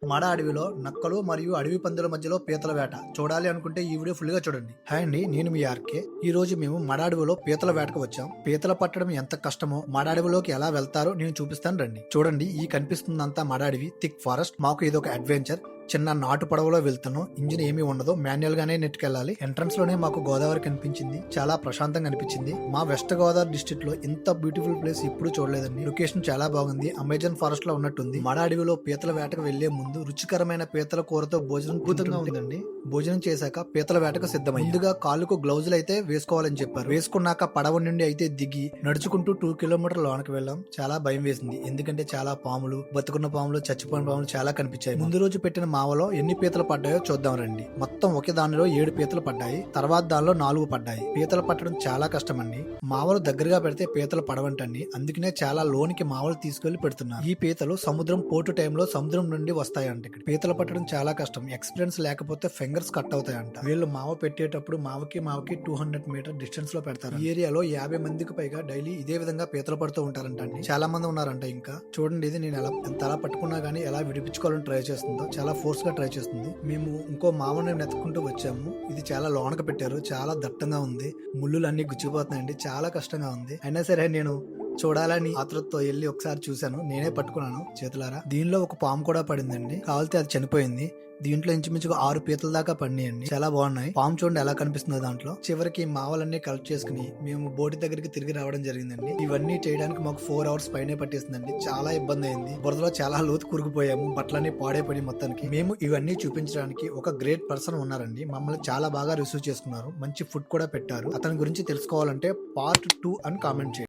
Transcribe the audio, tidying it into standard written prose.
మడ అడవిలో నక్కలు మరియు అడవి పందుల మధ్యలో పీతల వేట చూడాలి అనుకుంటే ఈ వీడియో ఫుల్ గా చూడండి. హాయ్ అండి, నేను మీ ఆర్కే. ఈ రోజు మేము మడ అడవిలో పీతల వేటకు వచ్చాం. పీతల పట్టడం ఎంత కష్టమో మడ అడవిలోకి ఎలా వెళ్తారో నేను చూపిస్తాను రండి. చూడండి, ఈ కనిపిస్తుందంతా మడ అడవి, థిక్ ఫారెస్ట్. మాకు ఇదొక అడ్వెంచర్. చిన్న నాటు పడవలో వెళ్తాను. ఇంజిన్ ఏమీ ఉండదు, మాన్యువల్ గానే నెట్టుకెళ్ళాలి. ఎంట్రన్స్ లోనే మాకు గోదావరి కనిపించింది. చాలా ప్రశాంతంగా అనిపించింది. మా వెస్ట్ గోదావరి డిస్ట్రిక్ట్ లో ఇంత బ్యూటిఫుల్ ప్లేస్ ఎప్పుడు చూడలేదండి. లొకేషన్ చాలా బాగుంది. అమెజాన్ ఫారెస్ట్ లో ఉన్నట్టుంది. మడ అడవిలో పీతల వేటకు వెళ్లే ముందు రుచికరమైన పీతల కూరతో భోజనం అద్భుతంగా ఉందండి. భోజనం చేశాక పీతల వేటకు సిద్ధమైంది. ముందుగా కాళ్ళకు గ్లౌజులు అయితే వేసుకోవాలని చెప్పారు. వేసుకున్నాక పడవ నుండి అయితే దిగి నడుచుకుంటూ 2 కిలోమీటర్ల లోనికి వెళ్ళాం. చాలా భయం వేసింది, ఎందుకంటే చాలా పాములు, బతుకున్న పాములు, చచ్చిపోయిన పాములు చాలా కనిపించాయి. ముందు రోజు పెట్టిన మావలో ఎన్ని పీతలు పడ్డాయో చూద్దాం రండి. మొత్తం ఒకే దానిలో 7 పీతలు పడ్డాయి. తర్వాత దానిలో 4 పడ్డాయి. పీతలు పట్టడం చాలా కష్టమండి. మావలు దగ్గరగా పెడితే పీతలు పడవంటండి. అందుకనే చాలా లోనికి మావలు తీసుకెళ్లి పెడుతున్నారు. ఈ పీతలు సముద్రం పోటు టైంలో సముద్రం నుండి వస్తాయంట. ఇక్కడ పీతలు పట్టడం చాలా కష్టం. ఎక్స్పీరియన్స్ లేకపోతే ఫింగర్స్ కట్ అవుతాయంట. వీళ్ళు మావ పెట్టేటప్పుడు మావకి 200 మీటర్ డిస్టెన్స్ లో పెడతారు. ఈ ఏరియాలో 50 మందికి పైగా డైలీ ఇదే విధంగా పీతలు పడుతూ ఉంటారంట అండి. చాలా మంది ఉన్నారంట. ఇంకా చూడండి, ఇది నేను ఎలా పట్టుకున్నా గానీ ఎలా విడిపించుకోవాలని ట్రై చేస్తుందో, చాలా ఫోర్స్ గా ట్రై చేస్తుంది. మేము ఇంకో మావని నెత్తుకుంటూ వచ్చాము. ఇది చాలా లోనక పెట్టారు. చాలా దట్టంగా ఉంది. ముళ్ళులు అన్ని గుచ్చిపోతున్నాయండి. చాలా కష్టంగా ఉంది. అయినా సరే నేను చూడాలని ఆతృతతో వెళ్ళి ఒకసారి చూశాను. నేనే పట్టుకున్నాను చేతులారా. దీనిలో ఒక పాము కూడా పడిందండి. కావాలితే అది చనిపోయింది. దీంట్లో ఇంచుమించుగా 6 పీతల దాకా పడినాయండి. చాలా బాగున్నాయి. పాము చూడండి ఎలా కనిపిస్తుందో దాంట్లో. చివరికి మావలన్నీ కలెక్ట్ చేసుకుని మేము బోటి దగ్గరికి తిరిగి రావడం జరిగిందండి. ఇవన్నీ చేయడానికి మాకు 4 అవర్స్ పైనే పట్టేసిందండి. చాలా ఇబ్బంది అయింది. బురదలో చాలా లోతు కూరుకుపోయాము. బట్టలన్నీ పాడైపోయి మొత్తానికి. మేము ఇవన్నీ చూపించడానికి ఒక గ్రేట్ పర్సన్ ఉన్నారండి. మమ్మల్ని చాలా బాగా రిసీవ్ చేసుకున్నారు. మంచి ఫుడ్ కూడా పెట్టారు. అతని గురించి తెలుసుకోవాలంటే పార్ట్ 2 అని కామెంట్ చేయండి.